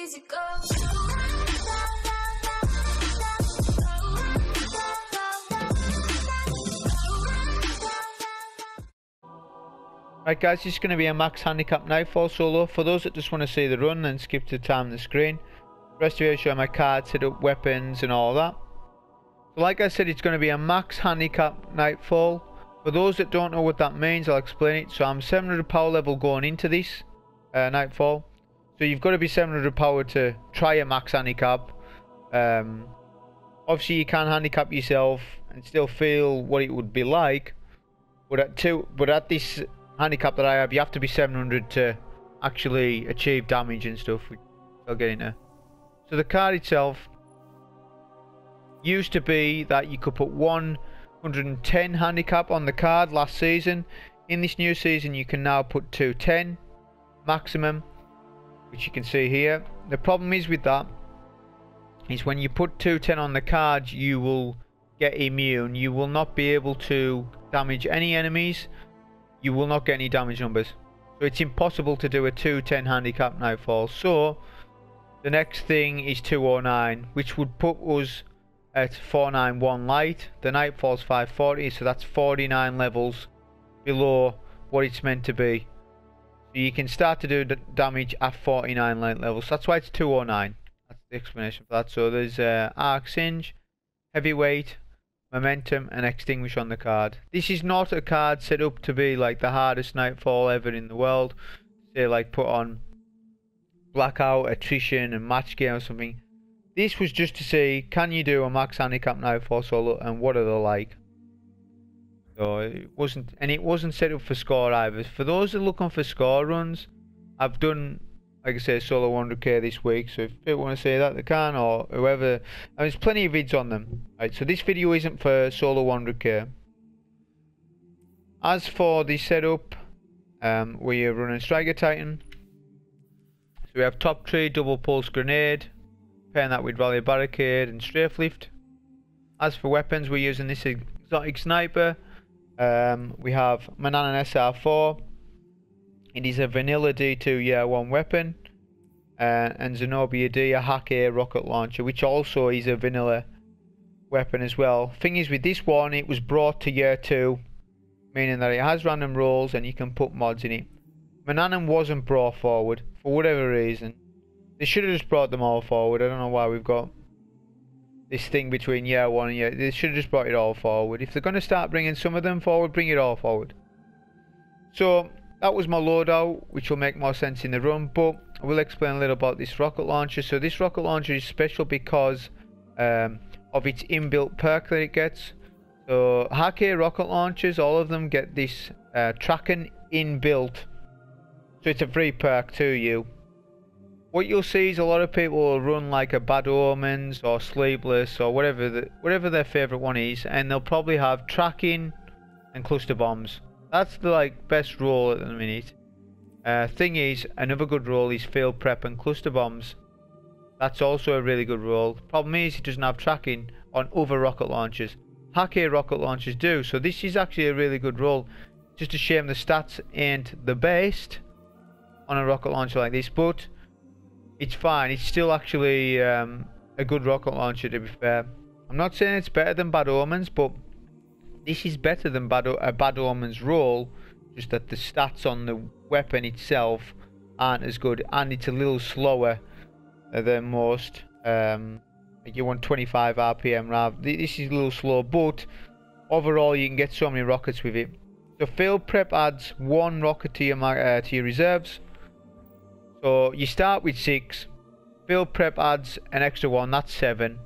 easy go. Right guys, this is going to be a max handicap nightfall solo. For those that just want to see the run and skip to the time on the screen. The rest of it, show my cards, set up weapons and all that. So like I said, it's going to be a max handicap nightfall. For those that don't know what that means, I'll explain it. So I'm 700 power level going into this nightfall. So you've got to be 700 power to try a max handicap. Obviously you can handicap yourself and still feel what it would be like. But at this handicap that I have, you have to be 700 to actually achieve damage and stuff, which I'll get into. So the card itself used to be that you could put 110 handicap on the card last season. In this new season you can now put 210 maximum, which you can see here. The problem is with that is when you put 210 on the card, you will get immune. You will not be able to damage any enemies. You will not get any damage numbers. So it's impossible to do a 210 handicap nightfall. So the next thing is 209, which would put us at 491 light. The nightfall's 540, so that's 49 levels below what it's meant to be. So you can start to do damage at 49 light levels. That's why it's 209. That's the explanation for that. So there's arc, singe, heavyweight, momentum and extinguish on the card. This is not a card set up to be like the hardest nightfall ever in the world. Say like put on blackout, attrition and match game or something. This was just to see, can you do a max handicap nightfall solo and what are they like. So it wasn't set up for score either. For those that are looking for score runs, I've done, like I say, solo 100k this week, so if people want to say that they can, or whoever. There's plenty of vids on them. Right, so this video isn't for solo 100k. As for the setup, we are running Striker Titan. So we have top tree, double pulse grenade, pairing that with rally barricade and strafe lift. As for weapons, we're using this exotic sniper. We have Manannan SR4. It is a vanilla D2 year 1 weapon, and Zenobia-D, a hack A rocket launcher, which also is a vanilla weapon as well. Thing is with this one, it was brought to year 2, meaning that it has random rolls and you can put mods in it. Manannan wasn't brought forward for whatever reason. They should have just brought them all forward. I don't know why we've got this thing between year 1 and year. They should have just brought it all forward. If they're going to start bringing some of them forward, bring it all forward. So that was my loadout, which will make more sense in the run, but I will explain a little about this rocket launcher. So this rocket launcher is special because of its inbuilt perk that it gets. So hack A rocket launchers, all of them get this tracking inbuilt, so it's a free perk to you. What you'll see is a lot of people will run like a Bad Omens or Sleepless or whatever their favourite one is, and they'll probably have tracking and cluster bombs. That's the best roll at the minute. Thing is, another good roll is field prep and cluster bombs. That's also a really good roll. Problem is, it doesn't have tracking on other rocket launchers. Hack A rocket launchers do, so this is actually a really good roll. Just a shame the stats ain't the best on a rocket launcher like this, but it's fine. It's still actually a good rocket launcher, to be fair. I'm not saying it's better than Bad Omens, but this is better than a Bad Omens roll, just that the stats on the weapon itself aren't as good, and it's a little slower than most. Like you want 25 RPM rather. This is a little slow, but overall you can get so many rockets with it. So field prep adds 1 rocket to your reserves. So you start with 6. Field prep adds an extra 1, that's 7.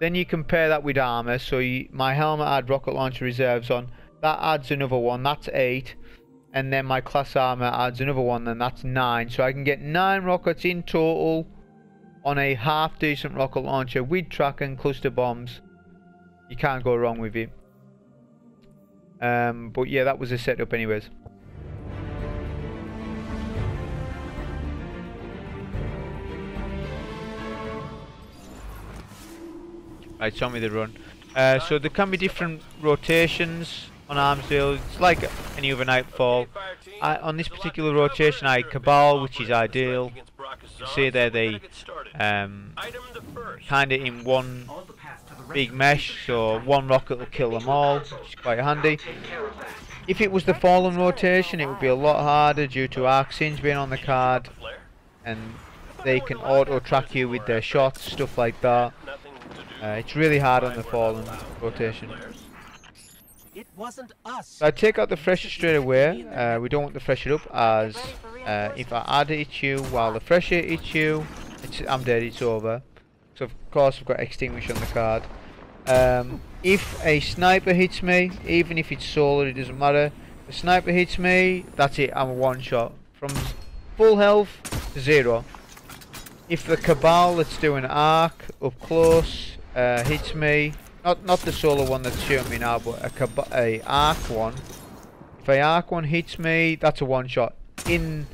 Then you compare that with armor. So my helmet had rocket launcher reserves on. That adds another 1, that's 8. And then my class armor adds another 1, and that's 9. So I can get 9 rockets in total on a half decent rocket launcher with track and cluster bombs. You can't go wrong with it. But yeah, that was a setup anyways. Right, show me the run. So there can be different rotations on Armsdale. It's like any other nightfall. On this particular rotation I had Cabal, which is ideal. You see there they kind of in one big mesh, so one rocket will kill them all, which is quite handy. If it was the fallen rotation, it would be a lot harder due to arc singe being on the card, and they can auto track you with their shots, stuff like that. It's really hard on the fallen rotation. So I take out the thresher straight away. We don't want the thresher up, as if I add it hits you while the thresher hits you, I'm dead, it's over. So of course I've got Extinguish on the card. If a sniper hits me, even if it's solar, it doesn't matter. If the sniper hits me, that's it, I'm a one shot. From full health to 0. If the Cabal that's doing arc up close hits me, not the solar one that's shooting me now, but a arc one. If a arc one hits me, that's a one shot in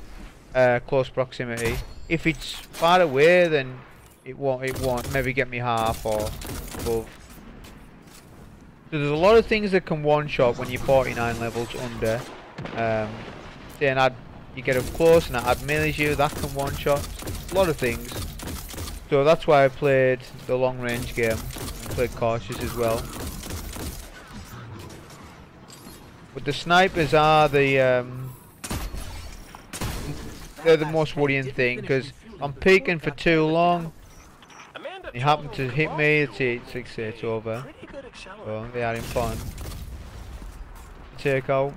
close proximity. If it's far away, then it won't maybe get me half or above. So there's a lot of things that can one shot when you're 49 levels under. Then you get up close and add melees you, that can one shot. A lot of things. So that's why I played the long range game and played cautious as well. But the snipers are they're the most worrying thing, because I'm peeking for too long. He happened to hit me, it's over. So they are important. Take out.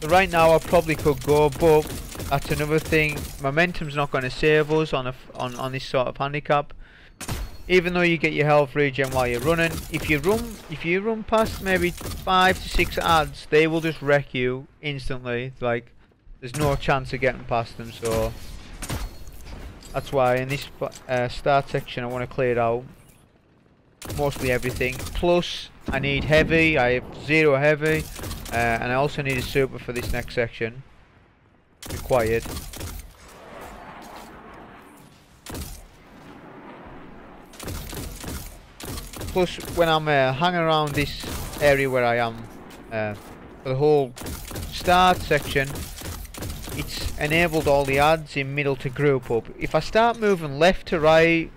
So right now I probably could go, but that's another thing. Momentum's not going to save us on this sort of handicap. Even though you get your health regen while you're running, if you run past maybe 5 to 6 adds, they will just wreck you instantly. Like, there's no chance of getting past them. So that's why in this start section I want to clear out mostly everything. Plus I need heavy. I have 0 heavy, and I also need a super for this next section. Required. Plus, when I'm hanging around this area where I am for the whole start section, it's enabled all the adds in middle to group up. If I start moving left to right,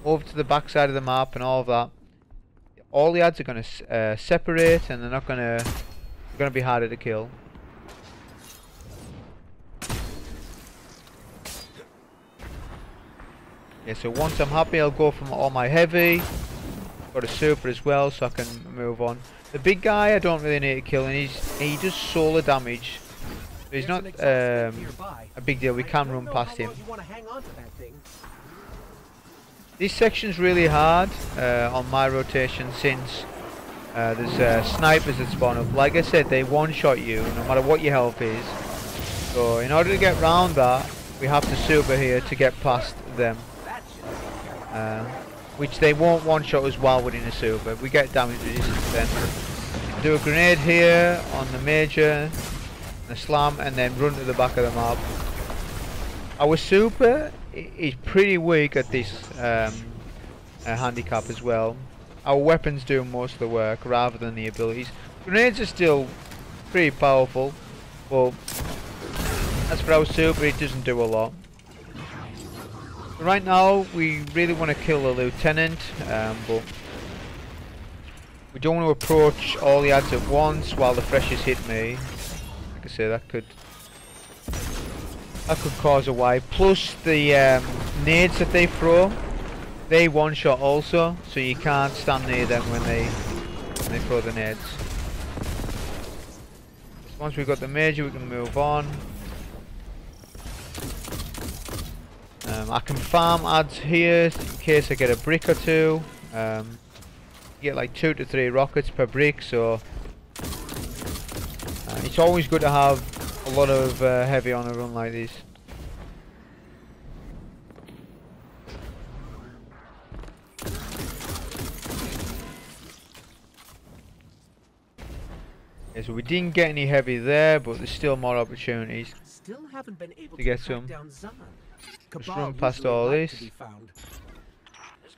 over to the back side of the map and all of that, all the adds are going to separate, and they're going to be harder to kill. Yeah, so once I'm happy, I'll go from all my heavy. Got a super as well, so I can move on. The big guy I don't really need to kill, and he does solar damage. So he's not a big deal. We can run past him. This section's really hard on my rotation, since there's snipers that spawn up. Like I said, they one-shot you no matter what your health is. So in order to get round that, we have to super here to get past them. Which they won't one-shot us while we're in a super. We get damage resistance then. Do a grenade here on the major, and a slam, and then run to the back of the map. Our super is pretty weak at this handicap as well. Our weapons do most of the work rather than the abilities. Grenades are still pretty powerful, but as for our super, it doesn't do a lot. Right now we really want to kill the lieutenant, but we don't want to approach all the adds at once while the freshers hit me. Like I say, that could cause a wipe. Plus the nades that they throw, they one shot also, so you can't stand near them when they throw the nades. Once we've got the major, we can move on. I can farm adds here in case I get a brick or two. You get like 2 to 3 rockets per brick, so it's always good to have a lot of heavy on a run like this. Yeah, so we didn't get any heavy there, but there's still more opportunities to get some. Just run past all this. This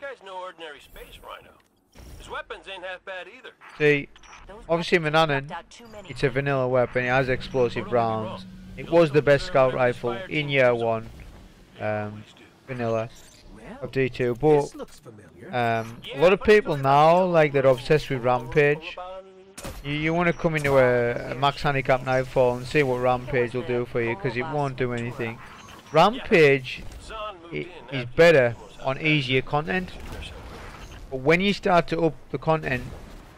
guy's no ordinary space rhino. His weapons ain't half bad either. See, obviously Manannan, it's a vanilla weapon, it has explosive rounds. It was the best scout rifle in year 1. vanilla of D2, but a lot of people now, like, they're obsessed with Rampage. You want to come into a max handicap Nightfall and see what Rampage will do for you, because it won't do anything. Rampage is better on easier content, but when you start to up the content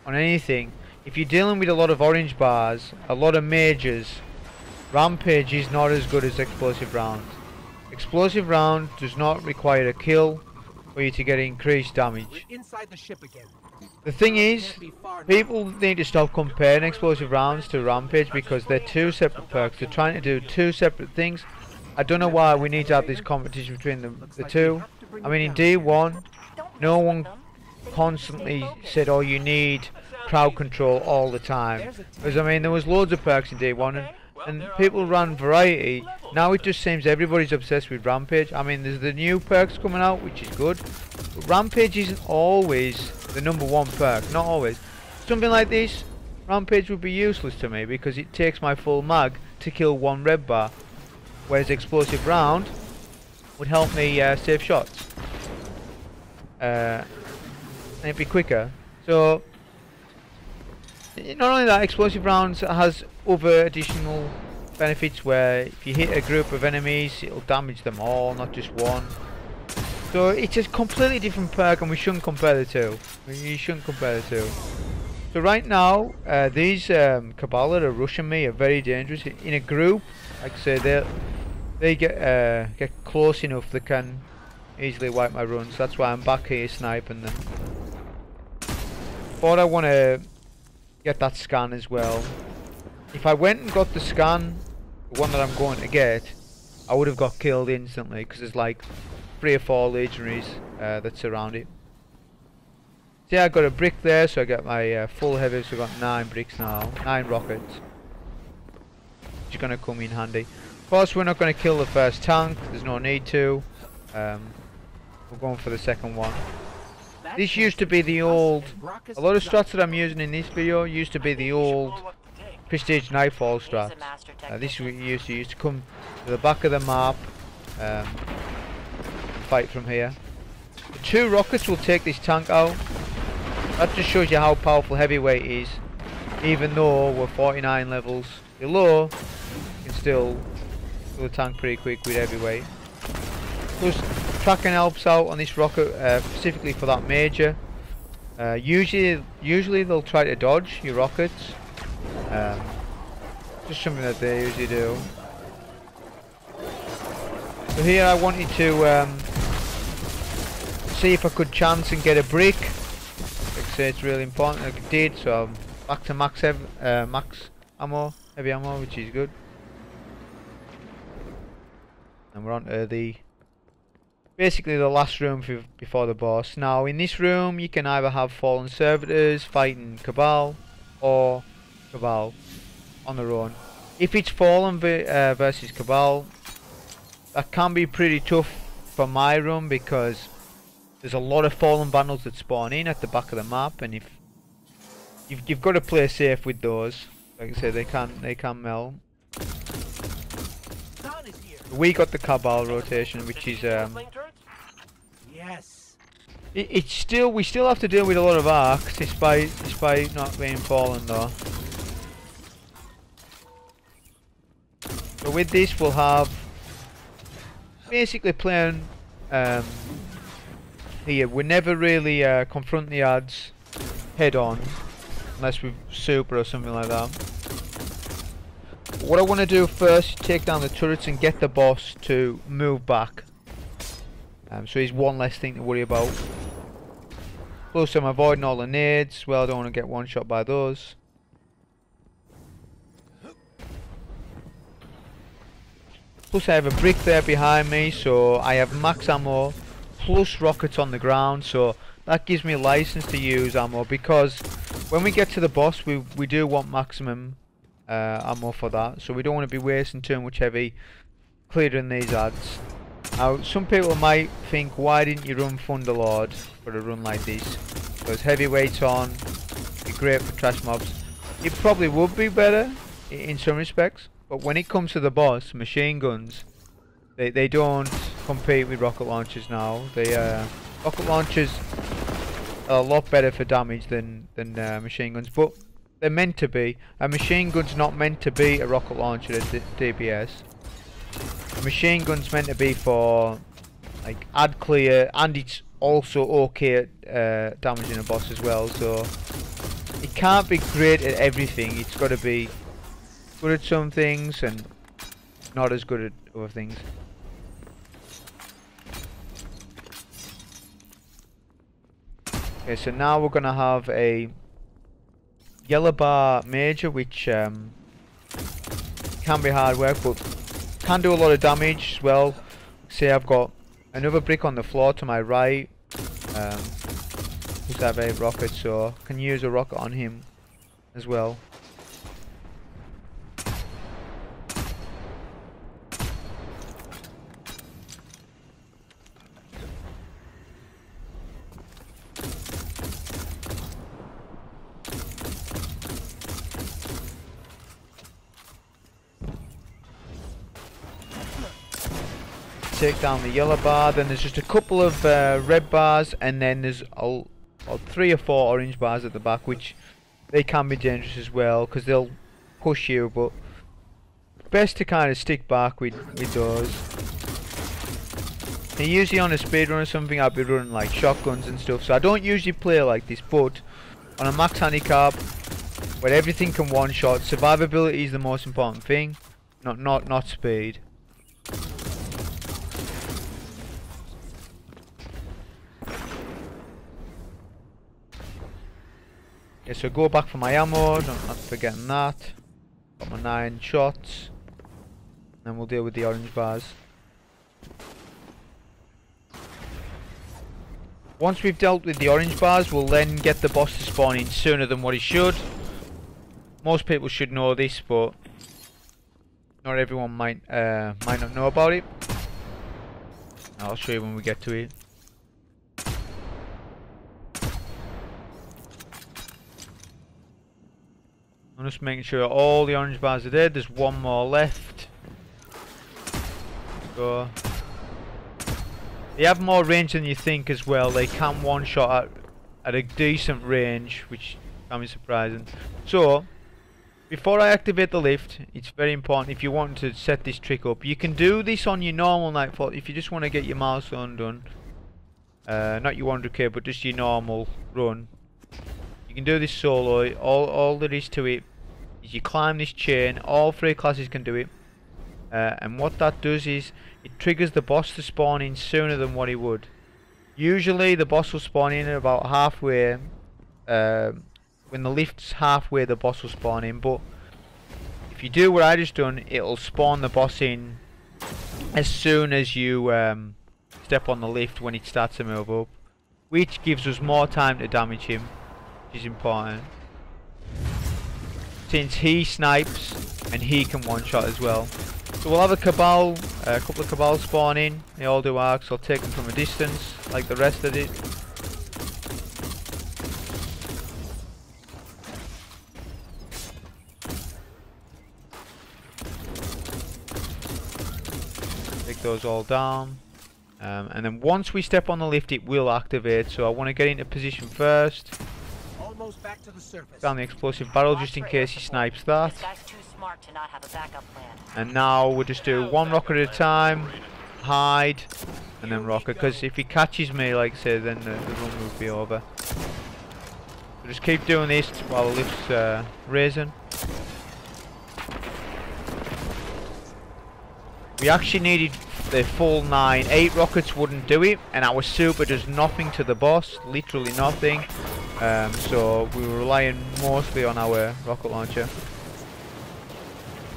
on anything, if you're dealing with a lot of orange bars, a lot of mages, Rampage is not as good as explosive rounds. Explosive round does not require a kill for you to get increased damage. The thing is, people need to stop comparing explosive rounds to Rampage, because they're two separate perks. They're trying to do two separate things. I don't know why we need to have this competition between the two. I mean, in D1, no one constantly said, oh, you need crowd control all the time. Because, I mean, there was loads of perks in D1, and people ran variety. Now it just seems everybody's obsessed with Rampage. I mean, there's the new perks coming out, which is good, but Rampage isn't always the #1 perk, not always. Something like this, Rampage would be useless to me, because it takes my full mag to kill one red bar, whereas explosive round would help me save shots. And it'd be quicker. So, not only that, explosive rounds has other additional benefits, where if you hit a group of enemies, it'll damage them all, not just one. So it's a completely different perk, and we shouldn't compare the two. You shouldn't compare the two. So right now, these Cabal that are rushing me are very dangerous. In a group, like I say, they get close enough, they can easily wipe my runs. That's why I'm back here sniping them. But I want to get that scan as well. If I went and got the scan, the one that I'm going to get, I would have got killed instantly, because there's like 3 or 4 legionaries that surround it. See, I got a brick there, so I get my full heavy, so I got 9 bricks now, 9 rockets, which is going to come in handy. Of course, we're not going to kill the first tank, there's no need to. We're going for the second one. This used to be the old, a lot of strats that I'm using in this video used to be the old Prestige Nightfall strat. This we used to come to the back of the map, and fight from here. The 2 rockets will take this tank out. That just shows you how powerful heavyweight is. Even though we're 49 levels below, you can still kill the tank pretty quick with heavyweight. Plus, tracking helps out on this rocket, specifically for that major. Usually they'll try to dodge your rockets. Just something that they usually do. So here I wanted to see if I could chance and get a brick. Like I say, it's really important. I did, so I'm back to max ammo, heavy ammo, which is good. And we're on to basically the last room before the boss. Now in this room you can either have fallen servitors fighting Cabal, or Cabal on their own. If it's fallen versus Cabal, that can be pretty tough for my run, because there's a lot of fallen bundles that spawn in at the back of the map, and if you've got to play safe with those. Like I said, they can melt. We got the Cabal rotation, which is yes. We still have to deal with a lot of arcs, despite not being fallen though. So with this we'll have basically playing here. We never really confront the adds head on, unless we've super or something like that. What I want to do first is take down the turrets and get the boss to move back. So he's one less thing to worry about. Plus I'm avoiding all the nades. Well, I don't want to get one shot by those. Plus I have a brick there behind me, so I have max ammo plus rockets on the ground, so that gives me license to use ammo, because when we get to the boss we do want maximum ammo for that, so we don't want to be wasting too much heavy clearing these adds. Now some people might think, why didn't you run Thunderlord for a run like this? Because heavyweight's on, it'd be great for trash mobs. It probably would be better in some respects, but when it comes to the boss, machine guns, they don't compete with rocket launchers now. The rocket launchers are a lot better for damage than machine guns, but they're meant to be. A machine gun's not meant to be a rocket launcher at DPS. A machine gun's meant to be for like ad clear, and it's also okay at damaging a boss as well. So it can't be great at everything. It's got to be good at some things and not as good at other things. Okay, so now we're gonna have a yellow bar major, which can be hard work, but can do a lot of damage as well. See, I've got another brick on the floor to my right. Who's have a rocket, so I can use a rocket on him as well. Take down the yellow bar, then there's just a couple of red bars, and then there's 3 or 4 orange bars at the back, which they can be dangerous as well because they'll push you, but best to kind of stick back with those. And usually on a speedrun or something I'll be running like shotguns and stuff, so I don't usually play like this, but on a max handicap where everything can one shot, survivability is the most important thing, not speed. Okay, so go back for my ammo, not forgetting that. Got my 9 shots. And we'll deal with the orange bars. Once we've dealt with the orange bars, we'll then get the boss to spawn in sooner than what he should. Most people should know this, but not everyone might not know about it. I'll show you when we get to it. I'm just making sure all the orange bars are dead. There's one more left. Go. They have more range than you think as well. They can one shot at a decent range, which can be surprising. So before I activate the lift, it's very important if you want to set this trick up. You can do this on your normal Nightfall if you just want to get your milestone done. Not your 100k, but just your normal run. You can do this solo. All there is to it is you climb this chain. All 3 classes can do it. And what that does is it triggers the boss to spawn in sooner than what he would. Usually the boss will spawn in about halfway. When the lift's halfway, the boss will spawn in. But if you do what I just done, it'll spawn the boss in as soon as you step on the lift when it starts to move up, which gives us more time to damage him, which is important. Since he snipes and he can one shot as well. So we'll have a couple of cabals spawn in. They all do arcs, so I'll take them from a distance like the rest of it. Take those all down. And then once we step on the lift it will activate, so I want to get into position first. Back to the surface. Down the explosive barrel just in case he snipes that. This guy's too smart to not have a backup plan. And now we'll just do 1 rocket at a time, hide, and then rocket, because if he catches me, like I said, then the run will be over. So just keep doing this while the lift's raising. We actually needed the full 9. 8 rockets wouldn't do it, and our super does nothing to the boss, literally nothing. So we were relying mostly on our rocket launcher.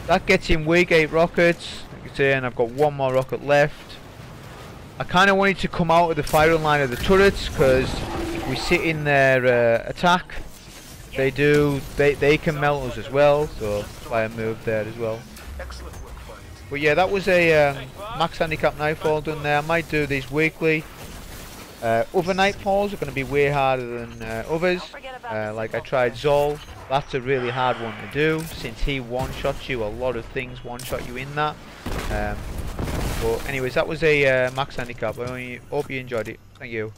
That gets him weak, 8 rockets, like I say, and I've got 1 more rocket left. I kind of wanted to come out of the firing line of the turrets, because if we sit in their attack, they can melt us as well, so that's why I moved there as well. But yeah, that was a max handicap Nightfall done there. I might do these weekly. Other Nightfalls are going to be way harder than others. Like I tried Zol. That's a really hard one to do since he one-shots you. A lot of things one-shot you in that. But anyways, that was a max handicap. I hope you enjoyed it. Thank you.